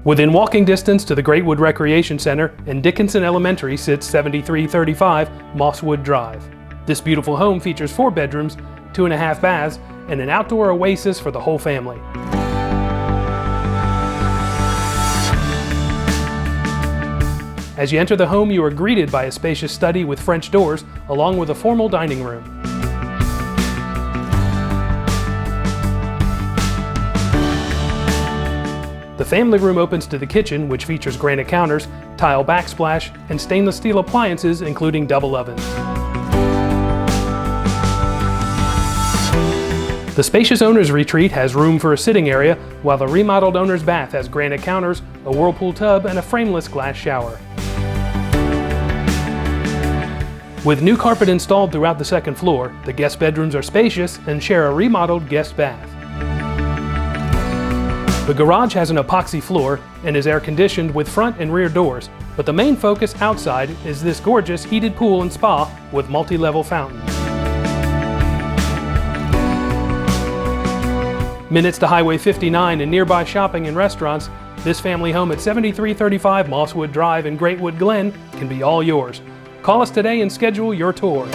Within walking distance to the Greatwood Recreation Center, and Dickinson Elementary sits 7335 Mosswood Drive. This beautiful home features 4 bedrooms, 2.5 baths, and an outdoor oasis for the whole family. As you enter the home, you are greeted by a spacious study with French doors, along with a formal dining room. The family room opens to the kitchen, which features granite counters, tile backsplash, and stainless steel appliances, including double ovens. The spacious owner's retreat has room for a sitting area, while the remodeled owner's bath has granite counters, a whirlpool tub, and a frameless glass shower. With new carpet installed throughout the second floor, the guest bedrooms are spacious and share a remodeled guest bath. The garage has an epoxy floor and is air-conditioned with front and rear doors, but the main focus outside is this gorgeous heated pool and spa with multi-level fountains. Minutes to Highway 59 and nearby shopping and restaurants, this family home at 7335 Mosswood Drive in Greatwood Glen can be all yours. Call us today and schedule your tour.